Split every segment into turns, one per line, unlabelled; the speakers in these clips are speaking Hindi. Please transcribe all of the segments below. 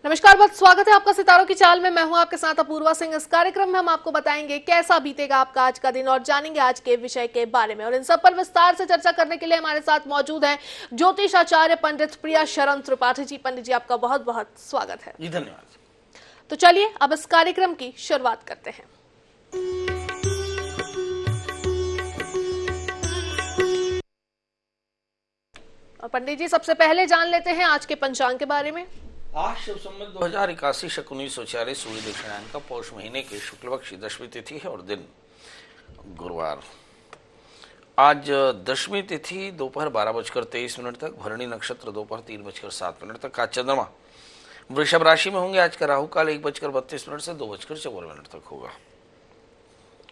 नमस्कार, बहुत स्वागत है आपका सितारों की चाल में। मैं हूं आपके साथ अपूर्वा सिंह। इस कार्यक्रम में हम आपको बताएंगे कैसा बीतेगा आपका आज का दिन और जानेंगे आज के विषय के बारे में। और इन सब पर विस्तार से चर्चा करने के लिए हमारे साथ मौजूद हैं ज्योतिष आचार्य पंडित प्रिया शरण त्रिपाठी जी। पंडित जी, आपका बहुत बहुत स्वागत है।
जी धन्यवाद।
तो चलिए अब इस कार्यक्रम की शुरुआत करते हैं। और पंडित जी, सबसे पहले जान लेते हैं आज के पंचांग के बारे में।
आज शिव संवत 2081 शक 1946 सूर्य दक्षिणायन का पौष महीने की शुक्ल पक्ष दशमी तिथि है और दिन गुरुवार। आज दशमी तिथि दोपहर 12:23 तक, भरणी नक्षत्र दोपहर 3:07 तक। आज चंद्रमा वृषभ राशि में होंगे। आज का राहु काल 1:32 से 2:54 तक होगा।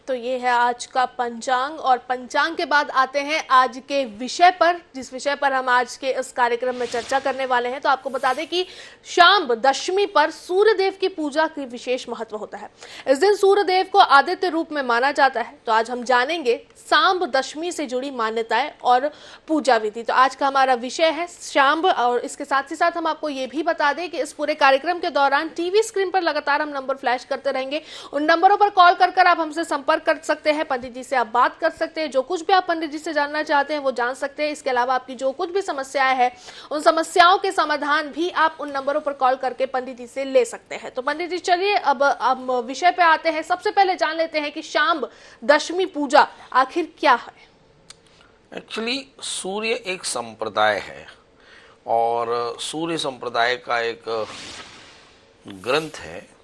तो ये है आज का पंचांग। और पंचांग के बाद आते हैं आज के विषय पर, जिस विषय पर हम आज के इस कार्यक्रम में चर्चा करने वाले हैं। तो आपको बता दें कि शाम दशमी पर सूर्य देव की पूजा की विशेष महत्व होता है। इस दिन सूर्य देव को आदित्य रूप में माना जाता है। तो आज हम जानेंगे शाम दशमी से जुड़ी मान्यताएं और पूजा विधि। तो आज का हमारा विषय है शाम। और इसके साथ ही साथ हम आपको ये भी बता दें कि इस पूरे कार्यक्रम के दौरान टीवी स्क्रीन पर लगातार हम नंबर फ्लैश करते रहेंगे। उन नंबरों पर कॉल कर आप हमसे संपर्क कर सकते हैं। पंडित जी से आप बात कर सकते हैं। जो कुछ भी आप पंडित जी से जानना चाहते हैं वो जान सकते हैं। इसके अलावा आपकी जो कुछ भी समस्याएं हैं उन समस्याओं के समाधान भी आप उन नंबरों पर कॉल करके पंडित जी से ले सकते हैं। तो पंडित जी, चलिए अब विषय पे आते हैं। सबसे पहले जान लेते हैं कि शाम दशमी पूजा आखिर क्या है।
एक्चुअली सूर्य एक संप्रदाय है और सूर्य संप्रदाय का एक ग्रंथ है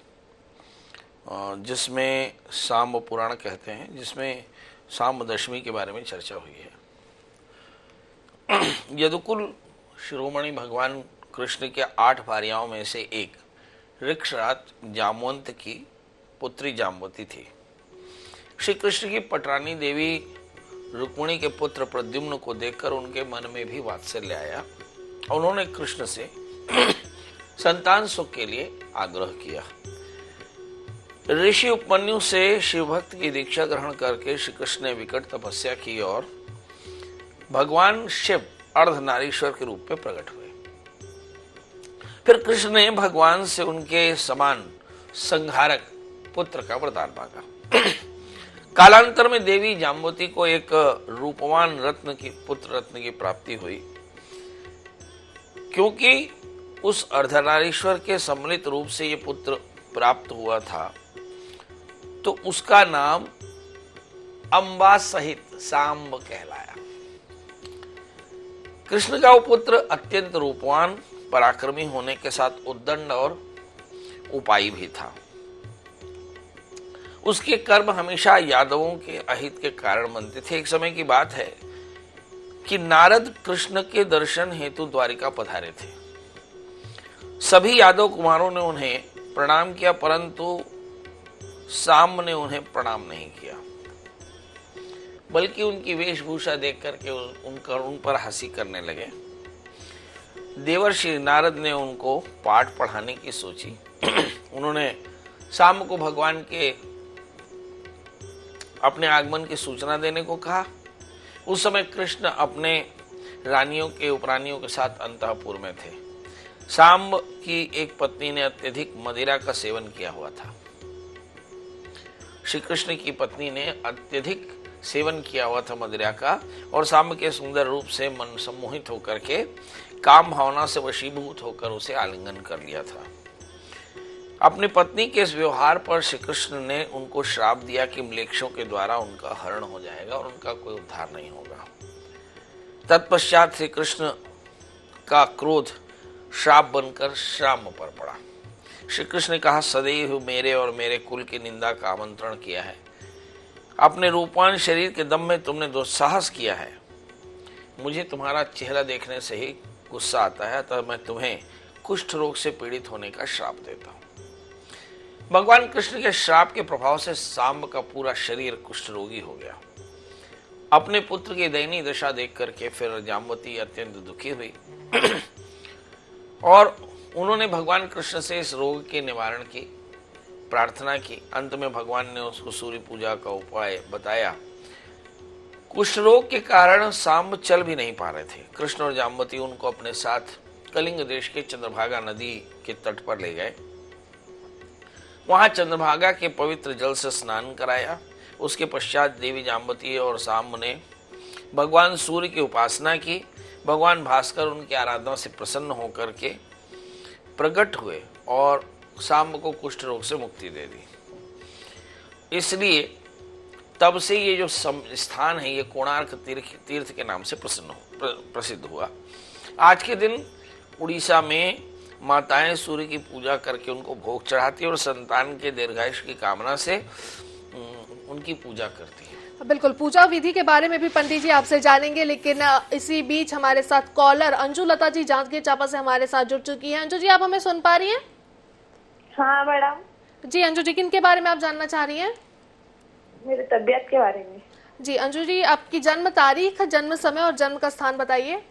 जिसमें शाम पुराण कहते हैं, जिसमें शाम दशमी के बारे में चर्चा हुई है। यदुकुल शिरोमणि भगवान कृष्ण के 8 भार्याओं में से एक ऋक्षराज जामवंत की पुत्री जाम्बवती थी। श्री कृष्ण की पटरानी देवी रुक्मिणी के पुत्र प्रद्युम्न को देखकर उनके मन में भी वात्सल्य आया और उन्होंने कृष्ण से संतान सुख के लिए आग्रह किया। ऋषि उपमन्यु से शिव भक्त की दीक्षा ग्रहण करके श्री कृष्ण ने विकट तपस्या की और भगवान शिव अर्धनारीश्वर के रूप में प्रकट हुए। फिर कृष्ण ने भगवान से उनके समान संहारक पुत्र का वरदान मांगा। कालांतर में देवी जाम्बवती को एक रूपवान पुत्र रत्न की प्राप्ति हुई। क्योंकि उस अर्धनारीश्वर के सम्मिलित रूप से ये पुत्र प्राप्त हुआ था, तो उसका नाम अंबा सहित सांब कहलाया। कृष्ण का वो पुत्र अत्यंत रूपवान, पराक्रमी होने के साथ उद्दंड और उपायी भी था। उसके कर्म हमेशा यादवों के अहित के कारण बनते थे। एक समय की बात है कि नारद कृष्ण के दर्शन हेतु द्वारिका पधारे थे। सभी यादव कुमारों ने उन्हें प्रणाम किया, परंतु सांब ने उन्हें प्रणाम नहीं किया, बल्कि उनकी वेशभूषा देख करके उन पर हंसी करने लगे। देवर्षि नारद ने उनको पाठ पढ़ाने की सोची। उन्होंने सांब को भगवान के अपने आगमन की सूचना देने को कहा। उस समय कृष्ण अपने रानियों के उपरानियों के साथ अंतःपुर में थे। सांब की एक पत्नी ने अत्यधिक मदिरा का सेवन किया हुआ था। श्री कृष्ण की पत्नी ने अत्यधिक सेवन किया हुआ था मदिरा का और सांब के सुंदर रूप से मन सम्मोहित होकर के काम भावना से वशीभूत होकर उसे आलिंगन कर लिया था। अपनी पत्नी के इस व्यवहार पर श्री कृष्ण ने उनको श्राप दिया कि म्लेच्छों के द्वारा उनका हरण हो जाएगा और उनका कोई उद्धार नहीं होगा। तत्पश्चात श्री कृष्ण का क्रोध श्राप बनकर शाम पर पड़ा। श्री कृष्ण ने कहा, सदैव मेरे और मेरे कुल की निंदा का आमंत्रण किया है। अपने रूपवान शरीर के दम में तुमने दुस्साहस किया है। मुझे तुम्हारा चेहरा देखने से ही गुस्सा आता है, अतः मैं तुम्हें कुष्ठ रोग से पीड़ित होने का श्राप देता हूं। भगवान कृष्ण के श्राप के प्रभाव से सांब का पूरा शरीर कुष्ठ रोगी हो गया। अपने पुत्र की दयनीय दशा देख करके फिर जाम्बवती अत्यंत दुखी हुई और उन्होंने भगवान कृष्ण से इस रोग के निवारण की प्रार्थना की। अंत में भगवान ने उसको सूर्य पूजा का उपाय बताया। कुष्ठ रोग के कारण सांब चल भी नहीं पा रहे थे। कृष्ण और जाम्बवती उनको अपने साथ कलिंग देश के चंद्रभागा नदी के तट पर ले गए। वहां चंद्रभागा के पवित्र जल से स्नान कराया। उसके पश्चात देवी जाम्बती और सांब ने भगवान सूर्य की उपासना की। भगवान भास्कर उनकी आराधना से प्रसन्न होकर के प्रकट हुए और सांब को कुष्ठ रोग से मुक्ति दे दी। इसलिए तब से ये जो स्थान है ये कोणार्क तीर्थ के नाम से प्रसिद्ध हुआ। आज के दिन उड़ीसा में माताएं सूर्य की पूजा करके उनको भोग चढ़ाती है और संतान के दीर्घायुष्य की कामना से उनकी पूजा करती है।
बिल्कुल, पूजा विधि के बारे में भी पंडित जी आपसे जानेंगे, लेकिन इसी बीच हमारे साथ कॉलर अंजू लता जी जांजगीर चांपा से हमारे साथ जुड़ चुकी हैं। अंजू जी, आप हमें सुन पा रही हैं?
हाँ मैडम।
जी अंजू जी, किन के बारे में आप जानना चाह रही हैं?
मेरी तबीयत के बारे में।
जी अंजू जी, आपकी जन्म तारीख, जन्म समय और जन्म का स्थान बताइए।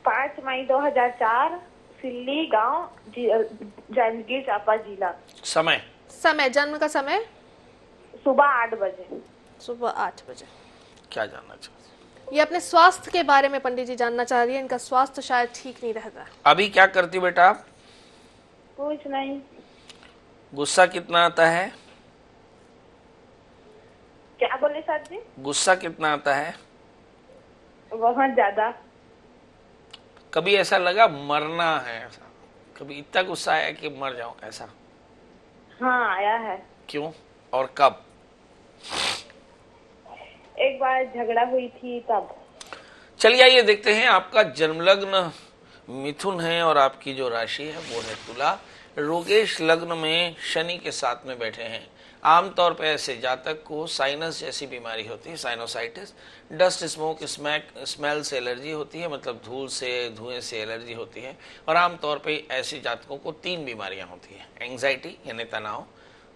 5 मई 2004, सिल्ली गांव, जांजगीर चांपा जिला।
समय
जन्म का समय?
सुबह 8 बजे।
सुबह 8 बजे।
क्या जानना चाहते?
ये अपने स्वास्थ्य के बारे में पंडित जी जानना चाह रही है। इनका स्वास्थ्य शायद ठीक नहीं रहता।
अभी क्या करती बेटा आप?
कुछ नहीं।
गुस्सा कितना आता है?
क्या बोले सर जी?
गुस्सा कितना आता है?
बहुत ज्यादा।
कभी ऐसा लगा मरना है? ऐसा कभी इतना गुस्सा आया कि मर जाऊं ऐसा?
हाँ आया है।
क्यों और कब?
एक बार झगड़ा हुई थी तब।
चलिए आइए देखते हैं। आपका जन्म लग्न मिथुन है और आपकी जो राशि है वो है तुला। रोगेश लग्न में शनि के साथ में बैठे हैं। आमतौर पर ऐसे जातक को साइनस जैसी बीमारी होती है, साइनोसाइटिस, डस्ट स्मोक स्मेल से एलर्जी होती है, मतलब धूल से धुएं से एलर्जी होती है। और आमतौर पे ऐसे जातकों को 3 बीमारियां होती हैं, एंग्जाइटी यानी तनाव,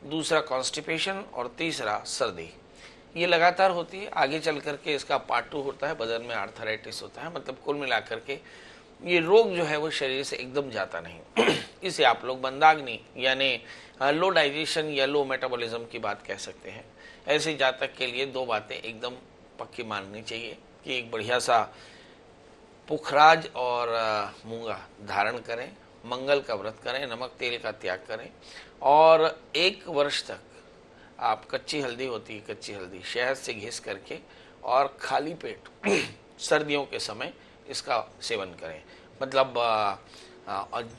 दूसरा कॉन्स्टिपेशन और तीसरा सर्दी। ये लगातार होती है। आगे चल करके इसका पार्ट 2 होता है, बदन में आर्थराइटिस होता है। मतलब कुल मिलाकर के ये रोग जो है वो शरीर से एकदम जाता नहीं। इसे आप लोग बंदाग्नि यानी लो डाइजेशन या लो मेटाबॉलिज्म की बात कह सकते हैं। ऐसे जातक के लिए 2 बातें एकदम पक्की माननी चाहिए कि एक बढ़िया सा पुखराज और मूंगा धारण करें, मंगल का व्रत करें, नमक तेल का त्याग करें और 1 वर्ष तक आप कच्ची हल्दी होती है, कच्ची हल्दी शहद से घिस करके और खाली पेट सर्दियों के समय इसका सेवन करें। मतलब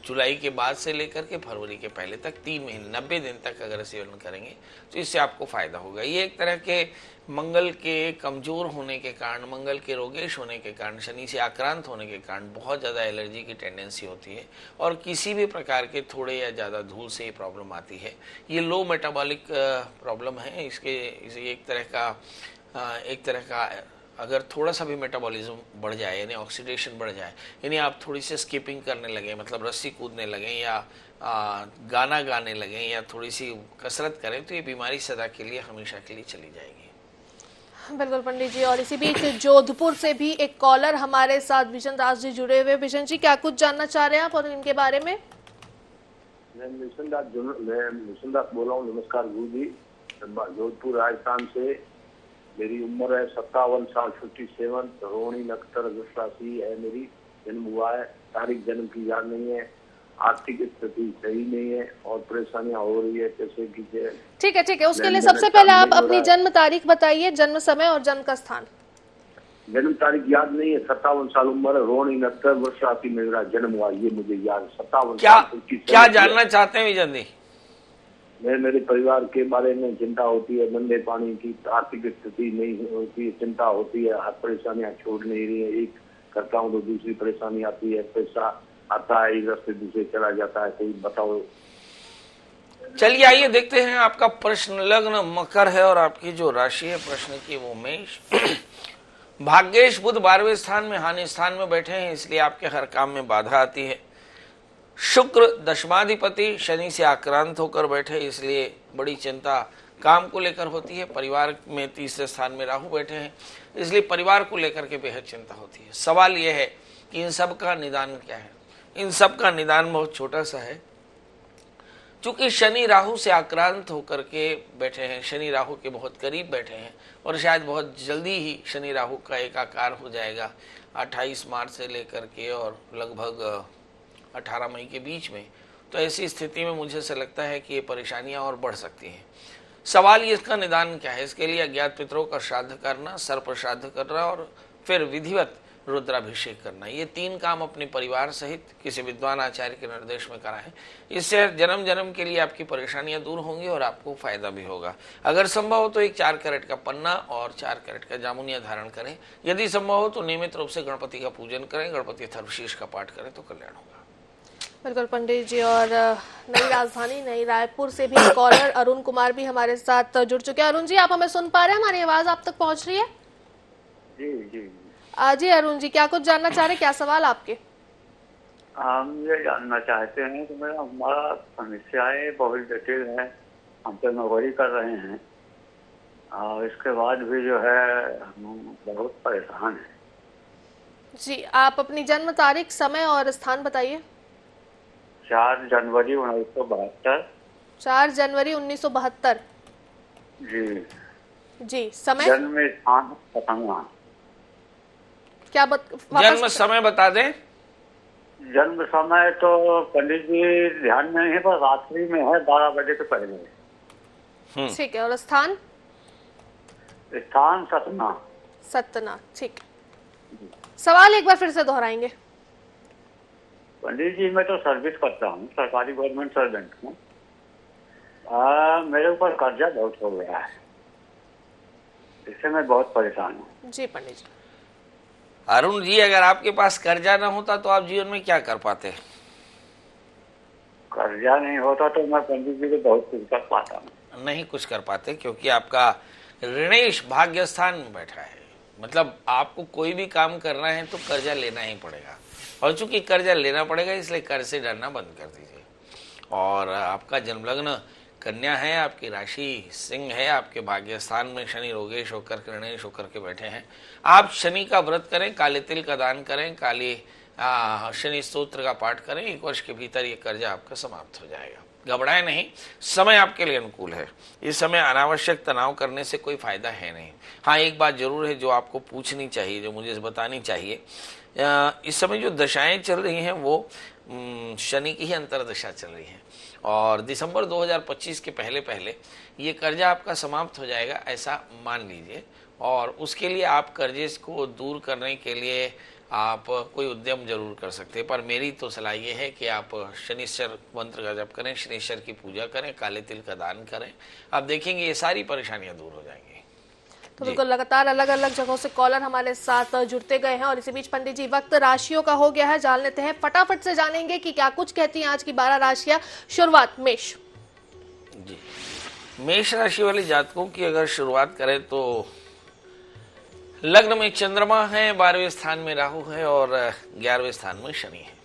जुलाई के बाद से लेकर के फरवरी के पहले तक 3 महीने 90 दिन तक अगर सेवन करेंगे तो इससे आपको फायदा होगा। ये एक तरह के मंगल के कमजोर होने के कारण, मंगल के रोगेश होने के कारण, शनि से आक्रांत होने के कारण बहुत ज़्यादा एलर्जी की टेंडेंसी होती है और किसी भी प्रकार के थोड़े या ज़्यादा धूल से ये प्रॉब्लम आती है। ये लो मेटाबॉलिक प्रॉब्लम है। इसे एक तरह का अगर थोड़ा सा भी मेटाबॉलिज्म बढ़ जाए यानी ऑक्सीडेशन बढ़ जाए, यानी आप थोड़ी सी स्किपिंग करने लगें, मतलब रस्सी कूदने लगें या गाना गाने लगें या थोड़ी सी कसरत करें तो ये बीमारी सदा के लिए हमेशा के लिए चली जाएगी।
बिल्कुल पंडित जी। और इसी बीच जोधपुर से भी एक कॉलर हमारे साथ बिशन दास जी जुड़े हुए। बिशन जी, क्या कुछ जानना चाह रहे हैं आप और इनके बारे में?
मैं मिशन दास बोल रहा हूँ। नमस्कार गुरु जी। जोधपुर राजस्थान से। मेरी उम्र है 57 साल, 57, रोहिणी नक्षत्र राशि है मेरी। जन्म हुआ है, तारीख जन्म की याद नहीं है। आर्थिक स्थिति सही नहीं है और परेशानियां हो रही है पैसे की।
ठीक है, उसके लिए सबसे पहले आप अपनी जन्म तारीख बताइए, जन्म समय और जन्म का स्थान।
जन्म तारीख याद नहीं है। 57 साल उम्र है, रोहिणी नक्षत्र वर्ष राशि में मेरा जन्म हुआ, ये मुझे याद है। 57
क्या जानना चाहते हैं विजन जी?
मेरे परिवार के बारे में चिंता होती है, धंधे पानी की आर्थिक स्थिति नहीं होती है, चिंता होती है, हर परेशानियां छोड़ नहीं रही है। एक करता हूँ तो दूसरी परेशानी आती है, पैसा आता है इधर से दूसरे चला जाता है। कोई बताओ।
चलिए आइए देखते हैं। आपका प्रश्न लग्न मकर है और आपकी जो राशि है प्रश्न की वो मेष। भाग्येश बुध 12वें स्थान में, हानि स्थान में बैठे हैं, इसलिए आपके हर काम में बाधा आती है। शुक्र दशमाधिपति शनि से आक्रांत होकर बैठे, इसलिए बड़ी चिंता काम को लेकर होती है। परिवार में 3रे स्थान में राहु बैठे हैं, इसलिए परिवार को लेकर के बेहद चिंता होती है। सवाल यह है कि इन सब का निदान क्या है? इन सब का निदान बहुत छोटा सा है। चूंकि शनि राहु से आक्रांत होकर के बैठे हैं, शनि राहु के बहुत करीब बैठे हैं और शायद बहुत जल्दी ही शनि राहु का एकाकार हो जाएगा 28 मार्च से लेकर के और लगभग 18 मई के बीच में। तो ऐसी स्थिति में मुझे से लगता है कि ये परेशानियां और बढ़ सकती हैं। सवाल ये इसका निदान क्या है? इसके लिए अज्ञात पितरों का श्राद्ध करना, सर्प श्राद्ध करना और फिर विधिवत रुद्राभिषेक करना, ये 3 काम अपने परिवार सहित किसी विद्वान आचार्य के निर्देश में कराएं। इससे जन्म जन्म के लिए आपकी परेशानियां दूर होंगी और आपको फायदा भी होगा। अगर संभव हो तो एक 4 कैरेट का पन्ना और 4 कैरेट का जामुनिया धारण करें। यदि संभव हो तो नियमित रूप से गणपति का पूजन करें, गणपति अथर्वशीर्ष का पाठ करें तो कल्याण होगा।
बिल्कुल पंडित जी। और नई राजधानी नई रायपुर से भी कॉलर अरुण कुमार भी हमारे साथ जुड़ चुके हैं। अरुण जी, आप हमें सुन पा रहे हैं? हमारी आवाज आप तक पहुंच रही है?
जी जी
जी अरुण जी, क्या कुछ जानना चाह रहे, क्या सवाल आपके?
हम ये जानना चाहते हैं कि मेरा हमारा समस्याएं बहुत जटिल है। हम तो नौकरी कर रहे हैं और इसके बाद भी जो है हम बहुत परेशान हैं।
जी, आप अपनी जन्म तारीख, समय और स्थान बताइए।
4 जनवरी 1972।
4 जनवरी 1972।
जी
जी, समय?
जन्म स्थान पटना।
क्या
जन्म समय बता दें?
जन्म समय तो पंडित जी ध्यान में नहीं है, पर रात्रि में है 12 बजे के पहले।
ठीक है। और स्थान?
स्थान सतना।
सतना, ठीक है। सवाल एक बार फिर से दोहराएंगे।
पंडित जी, मैं तो सर्विस करता हूँ, सरकारी गवर्नमेंट सर्वेंट हूँ। मेरे ऊपर कर्जा बहुत हो गया है, इससे मैं बहुत परेशान हूँ।
जी पंडित जी।
अरुण जी, अगर आपके पास कर्जा ना होता तो आप जीवन में क्या कर पाते?
कर्जा नहीं होता तो मैं पंडित जी को बहुत कुछ कर पाता हूँ।
नहीं कुछ कर पाते, क्योंकि आपका ऋणेश भाग्य स्थान में बैठा है। मतलब आपको कोई भी काम करना है तो कर्जा लेना ही पड़ेगा, और चूंकि कर्जा लेना पड़ेगा इसलिए कर्ज से डरना बंद कर दीजिए। और आपका जन्म लग्न कन्या है, आपकी राशि सिंह है, आपके भाग्य स्थान में शनि रोगेश होकर ऋणेश होकर के बैठे हैं। आप शनि का व्रत करें, काले तिल का दान करें, काले शनि स्तोत्र का पाठ करें। 1 वर्ष के भीतर ये कर्जा आपका समाप्त हो जाएगा। घबराएं नहीं, समय आपके लिए अनुकूल है। इस समय अनावश्यक तनाव करने से कोई फायदा है नहीं। हाँ, एक बात जरूर है जो आपको पूछनी चाहिए, जो मुझे बतानी चाहिए। इस समय जो दशाएं चल रही हैं वो शनि की ही अंतर्दशा चल रही है, और दिसंबर 2025 के पहले पहले ये कर्जा आपका समाप्त हो जाएगा, ऐसा मान लीजिए। और उसके लिए आप कर्जे को दूर करने के लिए आप कोई उद्यम जरूर कर सकते हैं। पर मेरी तो सलाह ये है कि आप शनिश्चर मंत्र का जप करें, शनिश्चर की पूजा करें, काले तिल का दान करें। आप देखेंगे ये सारी परेशानियां दूर हो जाएंगी।
तो बिल्कुल लगातार अलग अलग जगहों से कॉलर हमारे साथ जुड़ते गए हैं, और इसी बीच पंडित जी वक्त राशियों का हो गया है। जान लेते हैं, फटाफट से जानेंगे कि क्या कुछ कहती हैं आज की 12 राशियां। शुरुआत मेष।
जी, मेष राशि वाले जातकों की अगर शुरुआत करें तो लग्न में चंद्रमा है, 12वें स्थान में राहु है और 11वें स्थान में शनि है।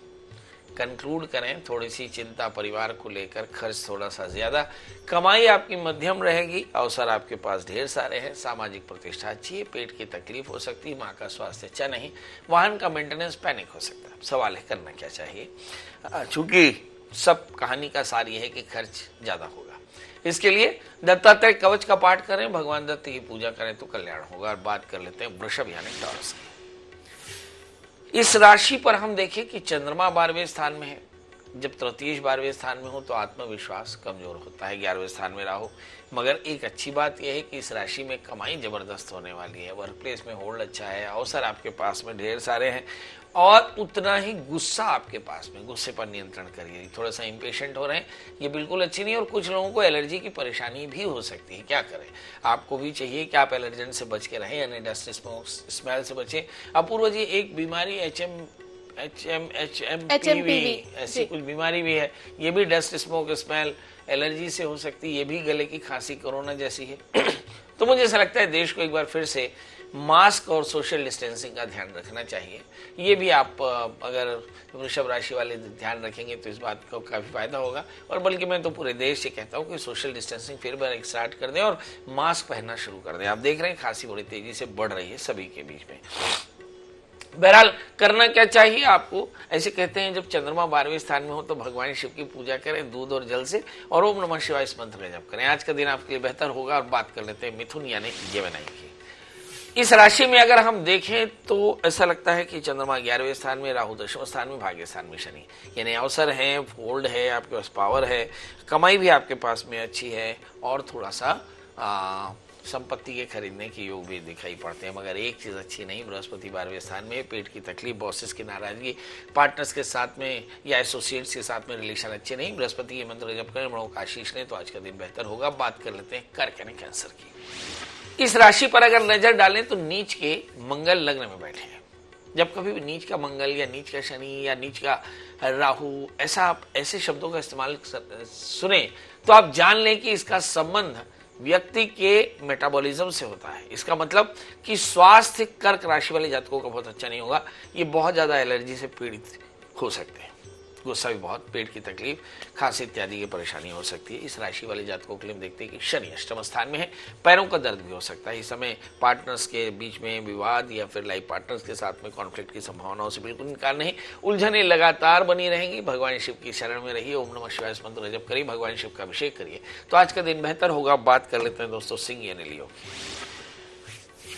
कंक्लूड करें, थोड़ी सी चिंता परिवार को लेकर, खर्च थोड़ा सा ज्यादा, कमाई आपकी मध्यम रहेगी, अवसर आपके पास ढेर सारे हैं, सामाजिक प्रतिष्ठा अच्छी है, पेट की तकलीफ हो सकती है, माँ का स्वास्थ्य अच्छा नहीं, वाहन का मेंटेनेंस, पैनिक हो सकता है। सवाल है करना क्या चाहिए? चूंकि सब कहानी का सार यह है कि खर्च ज्यादा होगा। इसके लिए दत्तात्रेय कवच का पाठ करें, भगवान दत्त की पूजा करें तो कल्याण होगा। और बात कर लेते हैं वृषभ यानी टॉरस की। इस राशि पर हम देखें कि चंद्रमा 12वें स्थान में है। जब तृतीय 12वें स्थान में हो तो आत्मविश्वास कमजोर होता है। 11वें स्थान में राहु। मगर एक अच्छी बात यह है कि इस राशि में कमाई जबरदस्त होने वाली है, वर्क प्लेस में होल्ड अच्छा है, अवसर आपके पास में ढेर सारे हैं, और उतना ही गुस्सा आपके पास में, गुस्से पर नियंत्रण करिए। थोड़ा सा इम्पेशेंट हो रहे हैं, ये बिल्कुल अच्छी नहीं। और कुछ लोगों को एलर्जी की परेशानी भी हो सकती है, क्या करें? आपको भी चाहिए कि आप एलर्जेंट से बच के रहें, यानी डस्ट स्मोक स्मेल से बचें। अपूर्व जी, एक बीमारी HMPV ऐसी कुछ बीमारी भी है, ये भी डस्ट स्मोक स्मेल एलर्जी से हो सकती है, ये भी गले की खांसी कोरोना जैसी है। तो मुझे ऐसा लगता है देश को एक बार फिर से मास्क और सोशल डिस्टेंसिंग का ध्यान रखना चाहिए। ये भी आप अगर वृषभ राशि वाले ध्यान रखेंगे तो इस बात को काफी फायदा होगा। और बल्कि मैं तो पूरे देश से कहता हूँ कि सोशल डिस्टेंसिंग फिर बार स्टार्ट कर दें और मास्क पहनना शुरू कर दें। आप देख रहे हैं खांसी बड़ी तेजी से बढ़ रही है सभी के बीच में। बहरहाल करना क्या चाहिए आपको, ऐसे कहते हैं जब चंद्रमा 12वें स्थान में हो तो भगवान शिव की पूजा करें दूध और जल से, और ओम नमः शिवाय इस मंत्र का जप करें। आज का दिन आपके लिए बेहतर होगा। और बात कर लेते हैं मिथुन यानी जेमिनी की। इस राशि में अगर हम देखें तो ऐसा लगता है कि चंद्रमा 11वें स्थान में, राहु 10वें स्थान में, भाग्य स्थान में शनि, यानी अवसर है, फोल्ड है, आपके पास पावर है, कमाई भी आपके पास में अच्छी है, और थोड़ा सा संपत्ति के खरीदने के योग भी दिखाई पड़ते हैं। मगर एक चीज अच्छी नहीं, बृहस्पति 12वें स्थान में, पेट की तकलीफ, बॉसेस की नाराजगी, पार्टनर्स के साथ में या एसोसिएट्स के साथ में रिलेशन अच्छे नहीं। बृहस्पति के मंत्र जब करें, बड़ों का आशीष लें तो आज का दिन बेहतर होगा। बात कर लेते हैं कर्क यानी कैंसर की। इस राशि पर अगर नजर डालें तो नीच के मंगल लग्न में बैठे हैं। जब कभी भी नीच का मंगल या नीच का शनि या नीच का राहु, ऐसे शब्दों का इस्तेमाल सुने तो आप जान लें कि इसका संबंध व्यक्ति के मेटाबॉलिज्म से होता है। इसका मतलब कि स्वास्थ्य कर्क राशि वाले जातकों का बहुत अच्छा नहीं होगा। ये बहुत ज्यादा एलर्जी से पीड़ित हो सकते हैं, गुस्सा भी बहुत, पेट की तकलीफ, खांसी इत्यादि की परेशानी हो सकती है। इस राशि वाले जातकों के लिए हम देखते हैं कि शनि अष्टम स्थान में है, पैरों का दर्द भी हो सकता है। इस समय पार्टनर्स के बीच में विवाद या फिर लाइफ पार्टनर्स के साथ में कॉन्फ्लिक्ट की संभावनाओं से बिल्कुल इनकार नहीं। उलझनें लगातार बनी रहेंगी। भगवान शिव की शरण में रहिए, ओम नमः शिवाय मंत्र जप करिए, भगवान शिव का अभिषेक करिए तो आज का दिन बेहतर होगा। बात कर लेते हैं दोस्तों सिंह यानी लियो।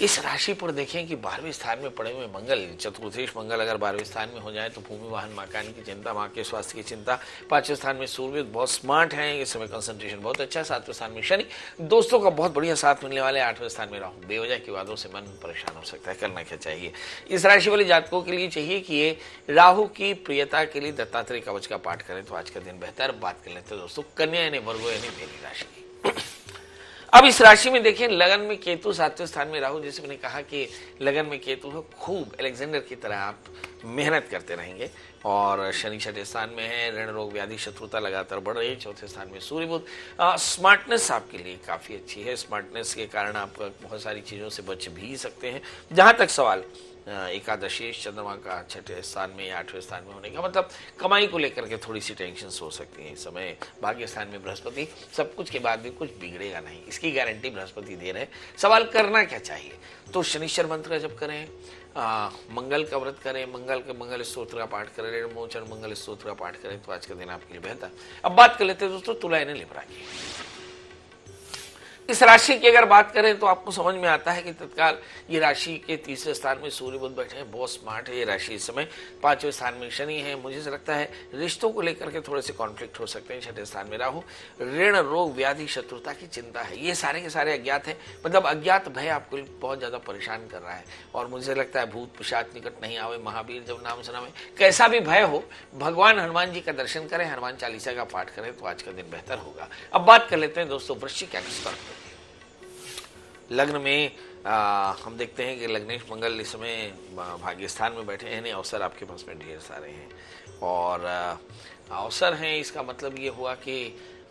इस राशि पर देखें कि 12वें स्थान में पड़े हुए मंगल, चतुर्थेश मंगल अगर 12वें स्थान में हो जाए तो भूमि वाहन मकान की चिंता, मां के स्वास्थ्य की चिंता। 5वें स्थान में सूर्य बहुत स्मार्ट हैं, इस समय कंसंट्रेशन बहुत अच्छा। 7वें स्थान में शनि, दोस्तों का बहुत बढ़िया साथ मिलने वाले। 8वें स्थान में राहु, बेवजह की बातों से मन परेशान हो सकता है। करना क्या चाहिए इस राशि वाले जातकों के लिए? चाहिए कि ये राहु की प्रियता के लिए दत्तात्रेय कवच का पाठ करें तो आज का दिन बेहतर। बात कर लेते हैं दोस्तों कन्या यानी वर्गो यानी मेरी राशि की। अब इस राशि में देखिए लगन में केतु, 7वें स्थान में राहु। जैसे मैंने कहा कि लगन में केतु हो, खूब अलेक्जेंडर की तरह आप मेहनत करते रहेंगे। और शनि 6ठे स्थान में है, ऋण रोग व्याधि शत्रुता लगातार बढ़ रही है। 4थे स्थान में सूर्य बुध। स्मार्टनेस आपके लिए काफी अच्छी है। स्मार्टनेस के कारण आप बहुत सारी चीजों से बच भी सकते हैं। जहां तक सवाल एकादशी चंद्रमा का 6ठे स्थान में या 8वें स्थान में होने का, मतलब कमाई को लेकर के थोड़ी सी टेंशन हो सकती है। इस समय भाग्य स्थान में बृहस्पति, सब कुछ के बाद भी कुछ बिगड़ेगा नहीं, इसकी गारंटी बृहस्पति दे रहे। सवाल करना क्या चाहिए तो शनिश्चर मंत्र का जप करें, मंगल का व्रत करें, मंगल स्तोत्र का पाठ करें, ऋण मोचन मंगल स्तोत्र का पाठ करें तो आज का दिन आपके लिए बेहतर। अब बात कर लेते हैं दोस्तों तुला यानी लिब्रा की। इस राशि की अगर बात करें तो आपको समझ में आता है कि तत्काल ये राशि के 3रे स्थान में सूर्य बुध बैठे हैं, बहुत स्मार्ट है ये राशि। इस समय 5वें स्थान में शनि है। मुझे से लगता है रिश्तों को लेकर के थोड़े से कॉन्फ्लिक्ट हो सकते हैं। 6ठे स्थान में राहु, ऋण रोग व्याधि शत्रुता की चिंता है। ये सारे के सारे अज्ञात है, मतलब अज्ञात भय आपको बहुत ज्यादा परेशान कर रहा है। और मुझे लगता है भूत पिशाच निकट नहीं आवे, महावीर जब नाम सुना में, कैसा भी भय हो भगवान हनुमान जी का दर्शन करें, हनुमान चालीसा का पाठ करें तो आज का दिन बेहतर होगा। अब बात कर लेते हैं दोस्तों वृश्चिक यानी स्कॉर्पियो। लग्न में हम देखते हैं कि लग्नेश मंगल इस समय भाग्य स्थान में बैठे हैं, अवसर आपके पास में ढेर सारे हैं। और अवसर हैं, इसका मतलब ये हुआ कि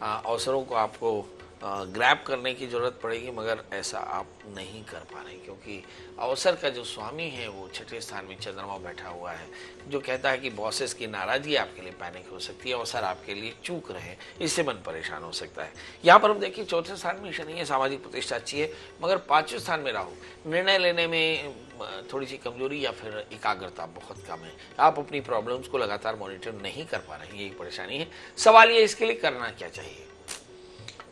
अवसरों को आपको ग्रैब करने की जरूरत पड़ेगी, मगर ऐसा आप नहीं कर पा रहे क्योंकि अवसर का जो स्वामी है वो 6ठे स्थान में चंद्रमा बैठा हुआ है, जो कहता है कि बॉसेस की नाराजगी आपके लिए पैनिक हो सकती है, अवसर आपके लिए चूक रहे, इससे मन परेशान हो सकता है। यहाँ पर हम देखिए 4थे स्थान में शनि है, सामाजिक प्रतिष्ठा अच्छी है, मगर 5वें स्थान में राहु, निर्णय लेने में थोड़ी सी कमजोरी या फिर एकाग्रता बहुत कम है। आप अपनी प्रॉब्लम्स को लगातार मॉनिटर नहीं कर पा रहे हैं, ये एक परेशानी है। सवाल ये इसके लिए करना क्या चाहिए?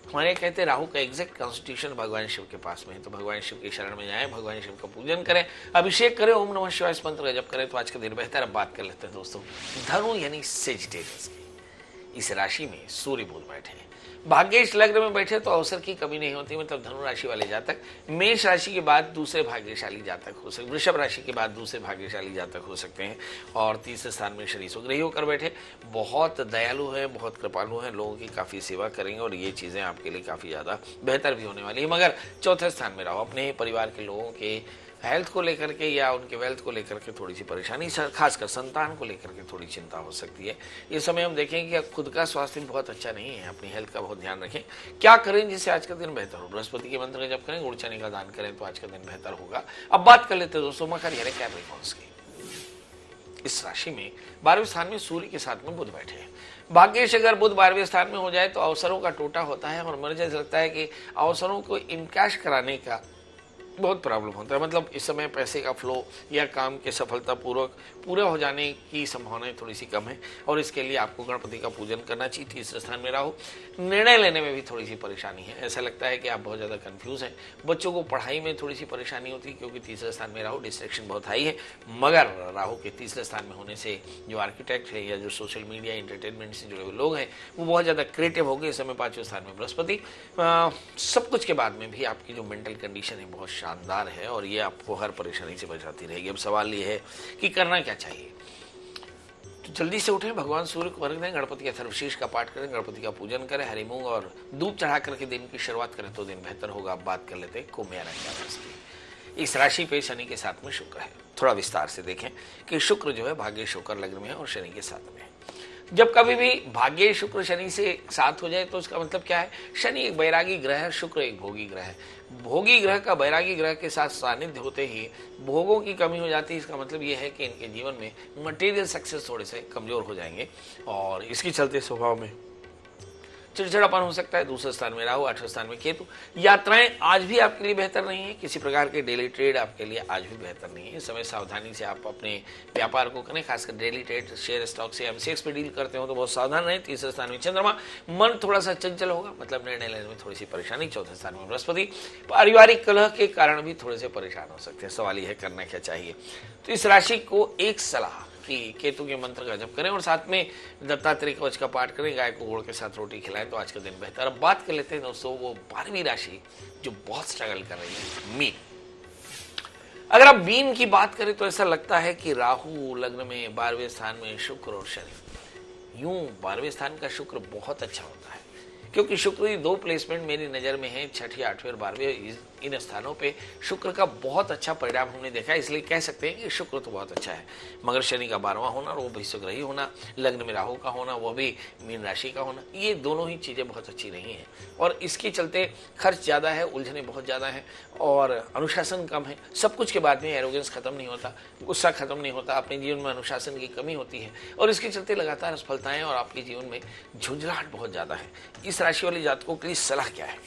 हमारे कहते हैं राहु का एग्जैक्ट कॉन्स्टिट्यूशन भगवान शिव के पास में है, तो भगवान शिव की शरण में जाएं, भगवान शिव का पूजन करें, अभिषेक करें, ओम नमः शिवाय मंत्र का जप करें तो आज का दिन बेहतर। अब बात कर लेते हैं दोस्तों धनु यानी सेजिटेरियस की। इस राशि में सूर्य बुध बैठे हैं, भाग्येश लग्न में बैठे तो अवसर की कमी नहीं होती। मतलब धनु राशि वाले जातक मेष राशि के बाद दूसरे भाग्यशाली जातक हो सकते, वृषभ राशि के बाद दूसरे भाग्यशाली जातक हो सकते हैं। और 3रे स्थान में शनि स्वग्रही होकर बैठे, बहुत दयालु हैं, बहुत कृपालु हैं, लोगों की काफी सेवा करेंगे और ये चीजें आपके लिए काफी ज्यादा बेहतर भी होने वाली है। मगर 4थे स्थान में रहो, अपने परिवार के लोगों के हेल्थ को लेकर के या उनके वेल्थ को लेकर के थोड़ी सी परेशानी, खासकर संतान को लेकर के थोड़ी चिंता हो सकती है। इस समय हम देखें कि खुद का स्वास्थ्य बहुत अच्छा नहीं है, अपनी हेल्थ का बहुत ध्यान रखें। क्या करें जिससे आज का दिन बेहतर हो? बृहस्पति के मंत्र जब करें, गुड़ चने का दान करें तो आज का दिन बेहतर होगा। अब बात कर लेते हैं दोस्तों मकर यानी कैप्रिकॉर्न्स की। इस राशि में 12वें स्थान में सूर्य के साथ में बुध बैठे हैं। भाग्येश अगर बुध 12वें स्थान में हो जाए तो अवसरों का टोटा होता है और मुझे लगता है कि अवसरों को इनकैश कराने का बहुत प्रॉब्लम होता है। मतलब इस समय पैसे का फ्लो या काम के सफलतापूर्वक पूरा हो जाने की संभावनाएं थोड़ी सी कम है और इसके लिए आपको गणपति का पूजन करना चाहिए। तीसरे स्थान में राहु, निर्णय लेने में भी थोड़ी सी परेशानी है। ऐसा लगता है कि आप बहुत ज़्यादा कंफ्यूज हैं। बच्चों को पढ़ाई में थोड़ी सी परेशानी होती है क्योंकि तीसरे स्थान में राहु, डिस्ट्रैक्शन बहुत हाई है। मगर राहु के तीसरे स्थान में होने से जो आर्किटेक्ट है या जो सोशल मीडिया एंटरटेनमेंट से जुड़े हुए लोग हैं वो बहुत ज़्यादा क्रिएटिव हो गए। इस समय पांचवें स्थान में बृहस्पति, सब कुछ के बाद में भी आपकी जो मेंटल कंडीशन है बहुत शानदार है और ये आपको हर परेशानी से बचाती रहेगी। अब सवाल ये है कि करना क्या चाहिए। तो जल्दी से उठें, भगवान सूर्य को अर्घ दें, गणपति के अथर्वशीष का पाठ करें, गणपति का पूजन करें, हरी मूंग और दूध चढ़ा करके दिन की शुरुआत करें तो दिन बेहतर होगा। आप बात कर लेते हैं कुंभ राशि की। इस राशि पे शनि के साथ में शुक्र है। थोड़ा विस्तार से देखें कि शुक्र जो है भाग्य शुक्र लग्न में है और शनि के साथ में है। जब कभी भी भाग्य शुक्र शनि से साथ हो जाए तो उसका मतलब क्या है, शनि एक बैरागी ग्रह है, शुक्र एक भोगी ग्रह है। भोगी ग्रह का बैरागी ग्रह के साथ सानिध्य होते ही भोगों की कमी हो जाती है। इसका मतलब यह है कि इनके जीवन में मटेरियल सक्सेस थोड़े से कमजोर हो जाएंगे और इसके चलते स्वभाव में चिड़चिड़ापन हो सकता है। दूसरे स्थान में राहु, आठवें स्थान में केतु। यात्राएं आज भी आपके लिए बेहतर नहीं है। किसी प्रकार के डेली ट्रेड आपके लिए आज भी बेहतर नहीं है। इस समय सावधानी से आप अपने व्यापार को करें, खासकर डेली ट्रेड, शेयर, स्टॉक से एमसीएक्स पे डील करते हो तो बहुत सावधान रहें। तीसरे स्थान में चंद्रमा, मन थोड़ा सा चंचल होगा, मतलब निर्णय लेने में थोड़ी सी परेशानी। चौथे स्थान में बृहस्पति, पारिवारिक कलह के कारण भी थोड़े से परेशान हो सकते हैं। सवाल यह है करना क्या चाहिए। तो इस राशि को एक सलाह कि केतु के मंत्र का जप करें और साथ में दत्तात्रेय कवच का पाठ करें, गाय को गुड़ के साथ रोटी खिलाएं तो आज का दिन बेहतर। अब बात कर लेते हैं दोस्तों वो 12वीं राशि जो बहुत स्ट्रगल कर रही है, मीन। अगर आप मीन की बात करें तो ऐसा लगता है कि राहु लग्न में 12वें स्थान में शुक्र और शनि। यूं 12वें स्थान का शुक्र बहुत अच्छा होता है क्योंकि शुक्र की 2 प्लेसमेंट मेरी नजर में है, 6ठी, 8वीं और 12वें। इन स्थानों पे शुक्र का बहुत अच्छा परिणाम हमने देखा है, इसलिए कह सकते हैं कि शुक्र तो बहुत अच्छा है। मगर शनि का 12वां होना और वो भी सुग्रही होना, लग्न में राहु का होना, वो भी मीन राशि का होना, ये दोनों ही चीजें बहुत अच्छी नहीं है और इसके चलते खर्च ज्यादा है, उलझने बहुत ज्यादा है और अनुशासन कम है। सब कुछ के बाद में एरोगेंस खत्म नहीं होता, गुस्सा खत्म नहीं होता, अपने जीवन में अनुशासन की कमी होती है और इसके चलते लगातार असफलताएं और आपके जीवन में झुंझलाहट बहुत ज्यादा है। इस राशि वाले जातकों के लिए सलाह क्या है,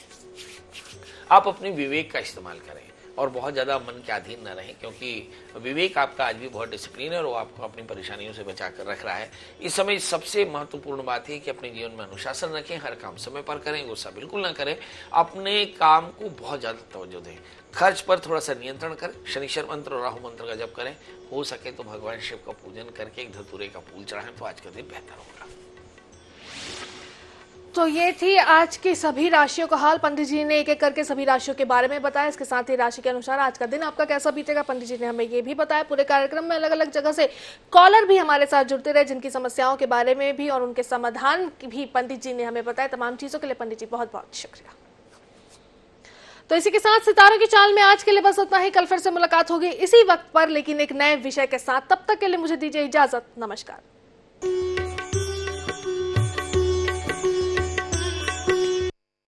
आप अपने विवेक का इस्तेमाल करें और बहुत ज़्यादा मन के अधीन न रहें क्योंकि विवेक आपका आज भी बहुत डिसिप्लिन है और वो आपको अपनी परेशानियों से बचा कर रख रहा है। इस समय सबसे महत्वपूर्ण बात है कि अपने जीवन में अनुशासन रखें, हर काम समय पर करें, गुस्सा बिल्कुल ना करें, अपने काम को बहुत ज़्यादा तवज्जो दें, खर्च पर थोड़ा सा नियंत्रण करें, शनिश्चर मंत्र और राहु मंत्र का जप करें, हो सके तो भगवान शिव का पूजन करके एक धतूरे का फूल चढ़ाएं तो आज का दिन बेहतर होगा।
तो ये थी आज की सभी राशियों का हाल। पंडित जी ने एक एक करके सभी राशियों के बारे में बताया। इसके साथ ही राशि के अनुसार आज का दिन आपका कैसा बीतेगा पंडित जी ने हमें ये भी बताया। पूरे कार्यक्रम में अलग अलग जगह से कॉलर भी हमारे साथ जुड़ते रहे जिनकी समस्याओं के बारे में भी और उनके समाधान भी पंडित जी ने हमें बताया। तमाम चीजों के लिए पंडित जी बहुत बहुत शुक्रिया। तो इसी के साथ सितारों की चाल में आज के लिए बस उतना ही। कल फिर से मुलाकात होगी इसी वक्त पर लेकिन एक नए विषय के साथ। तब तक के लिए मुझे दीजिए इजाजत। नमस्कार।